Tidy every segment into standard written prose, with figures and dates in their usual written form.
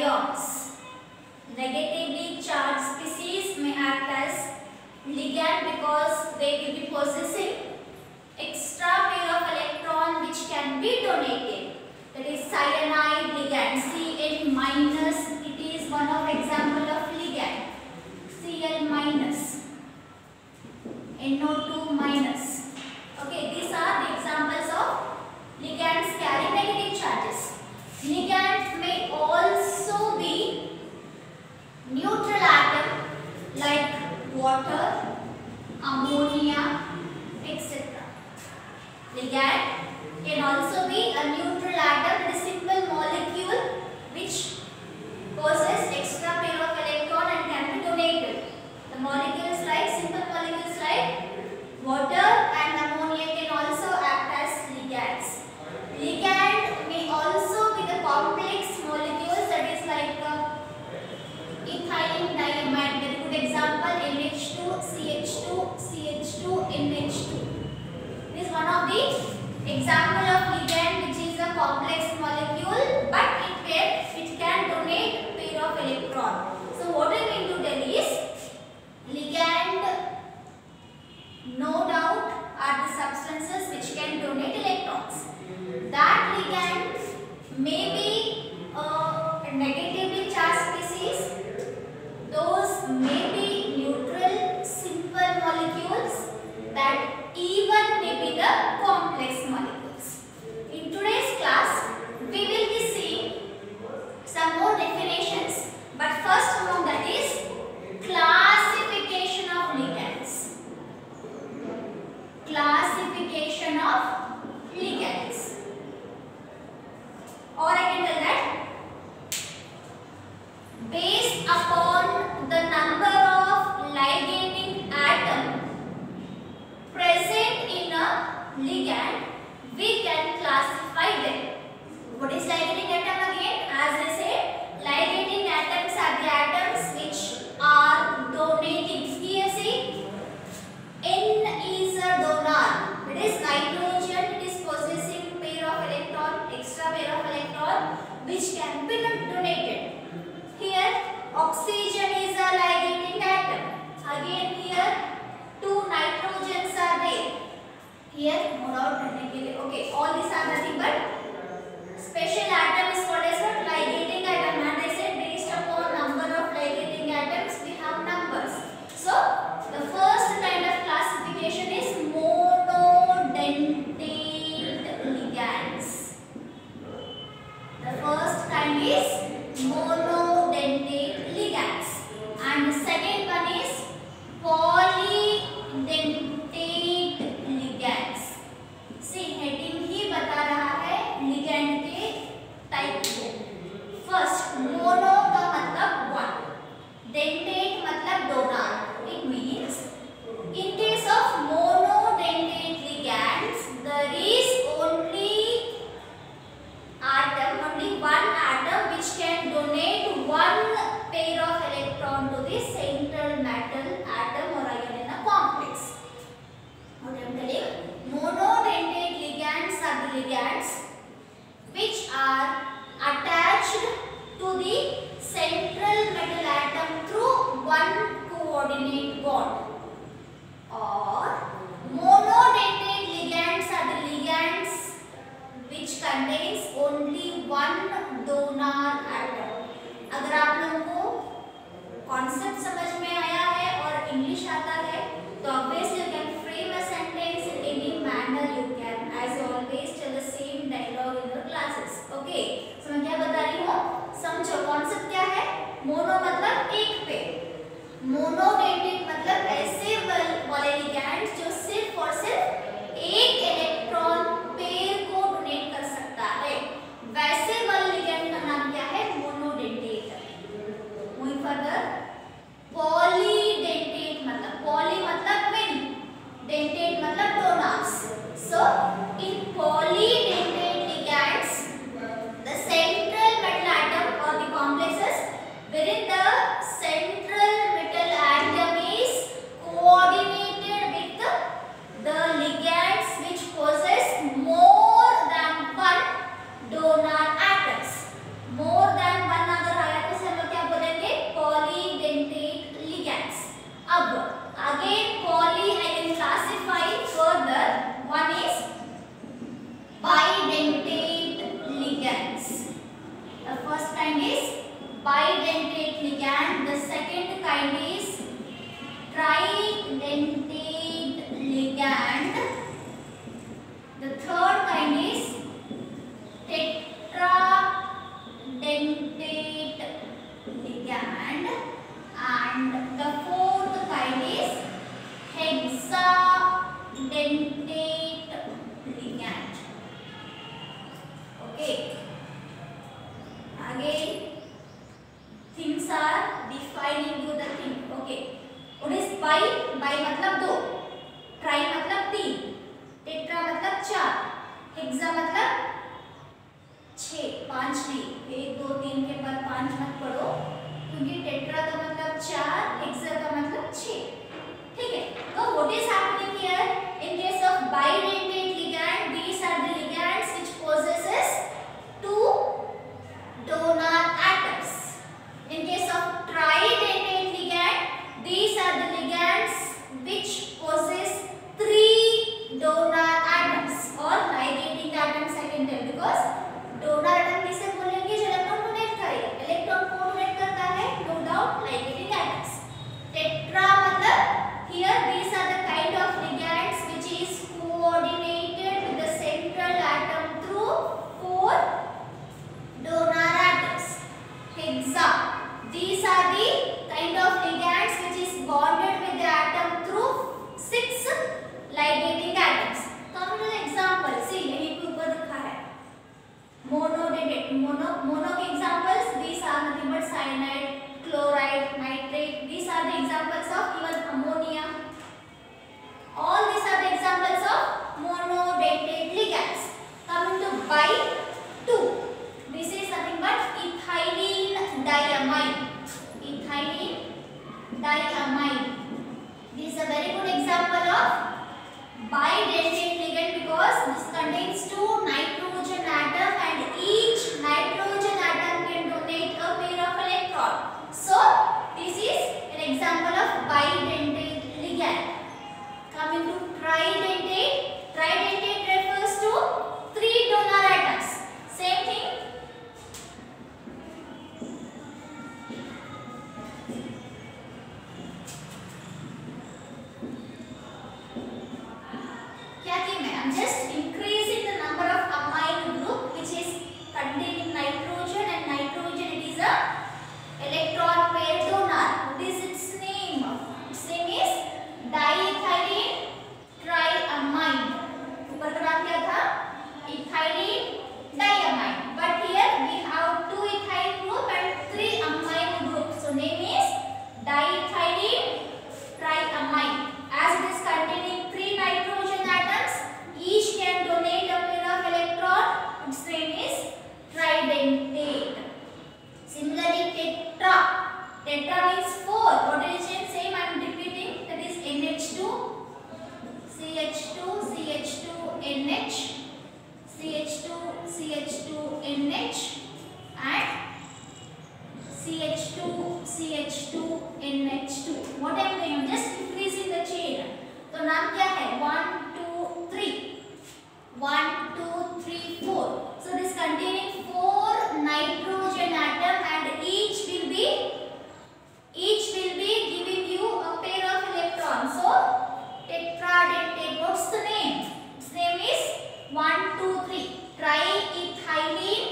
ions. Negatively charged species may act as ligand because they will be possessing extra pair of electron which can be donated. That is cyanide ligand, Cl minus. It is one of example of ligand. Cl minus, NO2 minus. Okay, these are the examples of ligands carrying negative charges. Ligand may also be neutral atom like water, ammonia, etc. Ligand can also be a neutral atom, a simple molecule which possesses extra pair of electron and can be donated. The molecules like simple molecules like water and ammonia can also act as ligands. Ligand may also be the complex molecules, that is like ethylene diamide. Very good example, NH2, CH2, CH2, NH2. This is one of the example of ligand which is a complex molecule, but it can donate pair of electron. So what I mean to tell is ligand no doubt are the substances which can donate electrons. That ligand may be a negatively charged species. Those may be neutral, simple molecules. That even may be the complex molecules. In today's class, we will be seeing some more definitions. But first among that is classification of ligands. Classification of ligands. Or I can tell that based upon the number of ligating atom present in a ligand, we can classify them. What is ligating atom again? As I said, ligating atoms are the atoms which are donating. Here see, N is a donor. It is nitrogen. It is possessing pair of electron, extra pair of electron, which can be donated. Here, oxygen is a ligating atom. Again here, two nitrogens are there. Here, no doubt. Okay, all these are nothing but special atom is called as a ligating atom. And I said based upon number of ligating atoms, we have numbers. So, the first kind of classification is monodentate ligands. The first kind is monodentate ligands. And the second one is polydentate ligands. See, heading ही बता रहा है ligand के type को. First, mono का मतलब one, dentate मतलब donor. It means in case of monodentate ligands, there is only atom, only one atom which can donate one pair of electron to the central metal atom or ion in a complex. What I am telling, monodentate ligands are the ligands which are attached to the central metal atom through one coordinate bond. Or monodentate ligands are the ligands which contains only one donor atom. अगर आप लोगों को concept समझ में आया है और English आता है तो obviously you can frame a sentence in any manner you can, as you always tell the same dialogue in your classes. Okay, so मैं क्या बता रही हूँ, समझो कॉन्सेप्ट क्या है. मोनो मतलब एक पे, मोनोडेंटेट मतलब ऐसे वाले लिगैंड्स जो सिर्फ और सिर्फ एक इलेक्ट्रॉन पेयर को डोनेट कर सकता है. वैसे वाले लिगैंड का नाम क्या है? मोनोडेंटेट. मूविंग फर्दर, पॉलीडेंटेट मतलब पॉली मतलब मेनी, डेंटेट मतलब donors. So in polydentate ligands the central metal atom or the complexes wherein the central metal atom is coordinated with by, by मतलब 2, ट्राई मतलब 3, tetra मतलब 4, hexa मतलब 6, 5 नहीं, 1 2 3 के बाद 5 मत पढ़ो क्योंकि टेट्रा का मतलब 4, हेक्सा का मतलब 6। ठीक है, तो what is happening here in case of bidentate ligand, these are the ligands which possesses 2 donor atoms. In case of tridentate ligand, these are the ligands which possess 3 donor atoms or ligating atoms I can tell, because donor atom किसे बोलेंगे जो electron donate करेगा, electron को donate करता है, no doubt ligating atoms. Tetra मतलब here these are the kind of ligands which is coordinated with the central atom through 4 donor atoms. Hexa, these are the kind of ligands which is bonded with the atom through 6 ligating atoms. Come to the example, see यहीं पे ऊपर लिखा है monodentate, mono के examples these are nothing but cyanide, chloride, nitrate, these are the examples of even ammonia. All these are the examples of monodentate ligands. Coming to bi 2, this is nothing but ethylene diamine. Ethylene diamine, this is a very good example of bidentate ligand because this contains 2 nitrogen atoms and each nitrogen atom can donate a pair of electron. So this is an example of bidentate ligand. Coming to tridentate, tridentate refers to 3 donor atoms. Same thing. क्या की मैं? I'm just increasing the number of amine group which is containing nitrogen, and nitrogen it is a electron pair donor. What is its name? Its name is diethylene triamine. ऊपर का नाम क्या था? Ethylene diamine. But here we have 2 ethyl group and 3 amine groups. So name is diethylene triamine. As it is containing 3 nitrogen atoms, each can donate a pair of electron. Its name is tridentate. Similarly, tetra. Tetra means 4. What is it? Same I am repeating. That is NH2, CH2, CH2, NH, CH2, CH2, NH and CH2, CH2, NH2. What I am doing? I am just increasing the chain. तो नाम क्या है? 1 2 3, 1 2 3 4. So this containing 4 nitrogen atom and each will be giving you a pair of electrons. So tetradentate. What's the name? Its name is 1 2 3 triethylene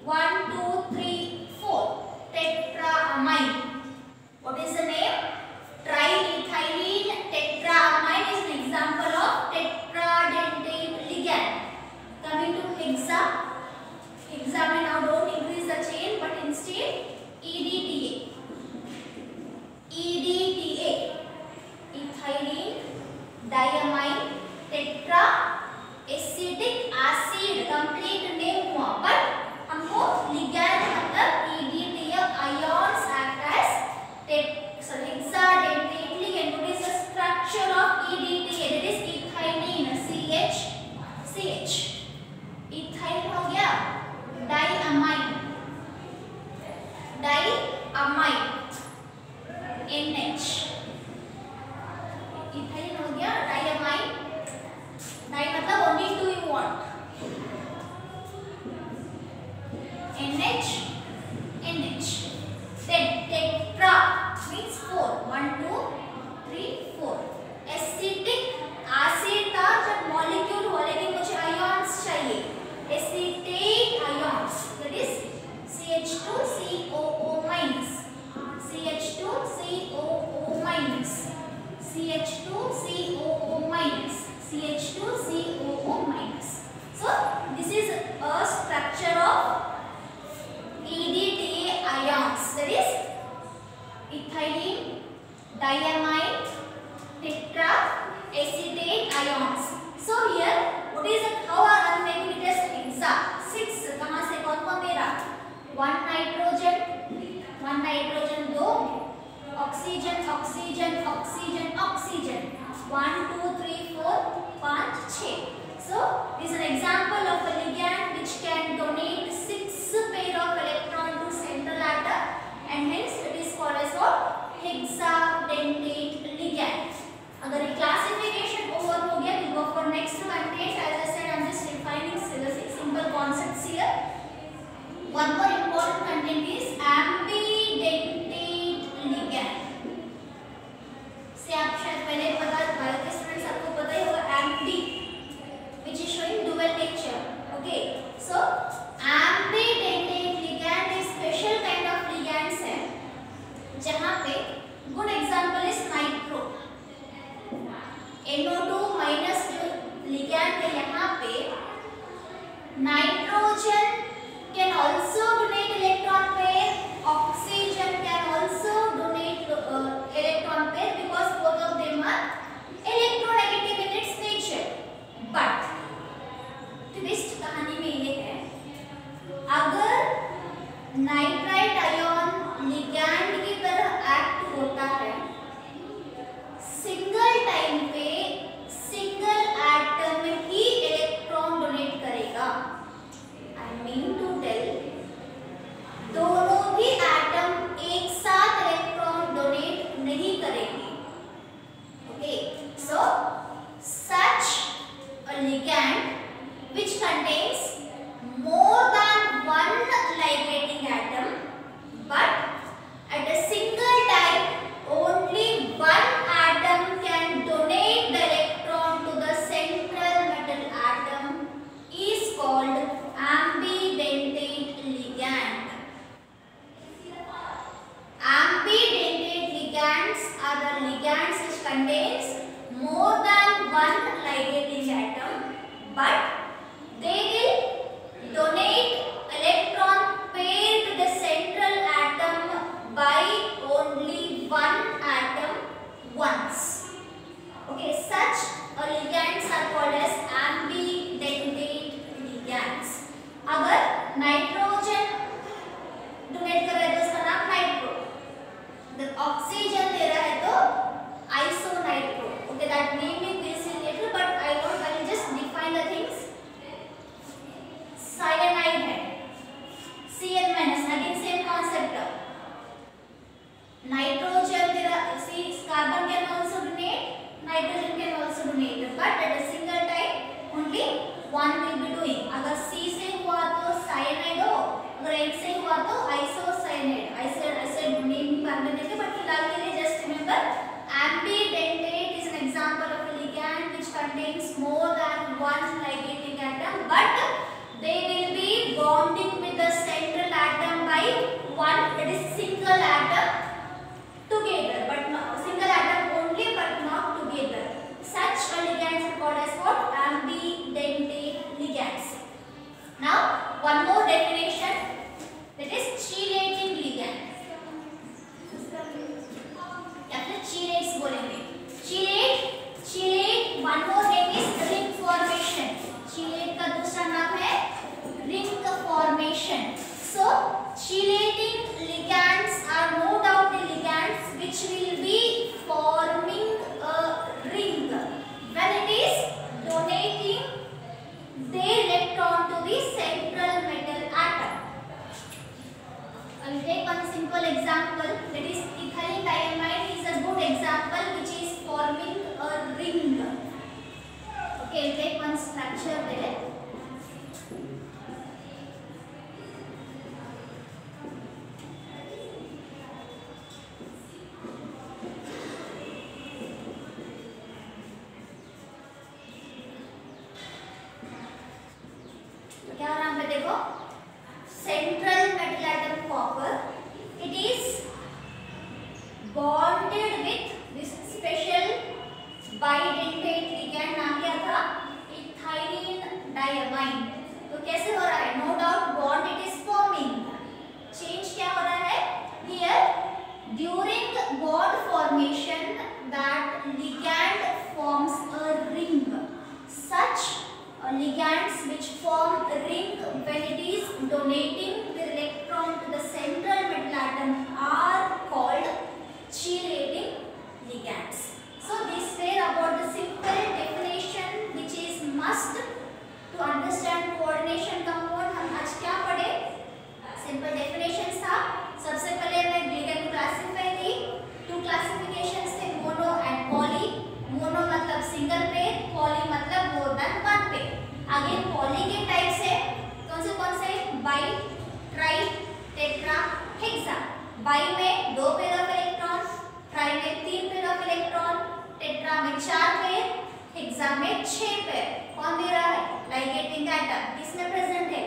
1 2 3 4 tetraamine. What is the name? Triethylene tetraamine is an example of tetradentate ligand. Coming to hexa. Hexa में now don't increase the chain but instead EDTA. EDTA, ethylene diamine tetra acidic acid complete name हुआ, but हमको ligand मतलब EDTA ions act as hexadentate ligand. What is the structure of EDTA? That is ethylene CH. ethyl हो गया, diamine NH, ethylene हो गया, diamine, di मतलब only 2 you want, NH. Then tetra means 4, 1 2 3 4. Acetic acid था जब molecule हो, लेकिन मुझे आयंस चाहिए, acetate ions, that is CH2COO minus, CH2COO minus, CH2COO minus, CH2COO minus. So this is a structure of EDTA ions, that is ethylene diamine tetraacetate ions. So here what is it, how are we making it as hexa? 6 कहाँ से कौन कौन दे रहा? 1 nitrogen 2 oxygen oxygen oxygen oxygen 1 2 3 4 5 6. So this is an example of a ligand which can donate 6 pair of electron to central atom, and hence it is called as what? Hexadentate ligand. अगर ये classification over हो गया, we go for next content. As I said, I'm just defining simple concepts here. One more important content is ambidentate ligand. से आप शायद पहले पता, bio के स्टूडेंट्स आपको पता ही होगा ambi, which is showing dual nature. Okay, so ambidentate ligand is special kind of ligands है जहाँ पे good example is nitro. NO2 minus जो ligand है यहाँ पे nitrogen can also donate electron pair, oxygen can also donate electron pair because both of them are electronegative in its nature. But twist कहानी में ये है, अगर नाइट्राइट आयन लिगैंड की तरह एक्ट होता है, सिंगल टाइम पे सिंगल एटम ही इलेक्ट्रॉन डोनेट करेगा. आई मीन टू टेल दोनों भी एटम एक साथ इलेक्ट्रॉन डोनेट नहीं करेंगे. Okay, so such a ligand which contains more than one ligating atom, but at a single time only one atom can donate the electron to the central metal atom is called ambidentate ligand. Ambidentate ligands are the ligands which contains more than one ligating atom, but they will donate electron pair to the central atom by only one atom once. Okay, such ligands are called as ambidentate ligands. अगर nitrogen donate कर रहा है तो उसका नाम nitro, अगर oxygen दे रहा है तो आइसोनाइट्रो. Okay, that name may be little, but I will just define the things. Cyanide है, Cn minus, again same concept. Nitrogen दे रहा, see carbon can also donate, nitrogen can also donate, but at a single time only one will be doing. अगर C से हुआ तो cyanide हो, अगर H से हुआ तो isocyanide. I said name बाद में देखें, but फिलहाल के लिए just remember ambidentate is an example of a ligand which contains more than one ligating atom, but they will be bonding with the central atom by one, that is single atom together, but not single atom only, but not together. Such ligands are called as what? Ambidentate ligands. Now one more definition, that is chelating ligand. या फिर chelates बोलेंगे. Chelate one more name is ring formation. Chelate का दूसरा नाम है ring formation. So chelating ligands are no doubt the ligands which will be forming a ring when it is donating their electron to the central metal atom. I will take one simple example, that is ethylene diamide is a good example which is forming a ring. Okay, we'll take one structure there. क्या नाम है देखो, central metal atom copper. It is bonded with this special bidentate ligand, नाम क्या था? ethylene diamide. तो कैसे हो रहा है? No doubt bond it is forming. Change क्या हो रहा है? Here during bond formation that ligand donating their electron to the central metal atom are called chelating ligands. So these were about the simple definition which is must to understand coordination compound. हम आज क्या पढ़े? Simple definitions था. सबसे पहले मैं ligand classify की. Two classifications थे, mono and poly. Mono मतलब single pair, poly मतलब more than one pair. आगे poly के types है. कौन से? Bi, tri, tetra, hexa. Bi में 2 पेयर ऑफ इलेक्ट्रॉन, tri में 3 पेयर ऑफ इलेक्ट्रॉन, tetra में 4 पेयर, hexa में 6 पेयर. कौन दे रहा है? Ligating atom. किसमें प्रेजेंट है?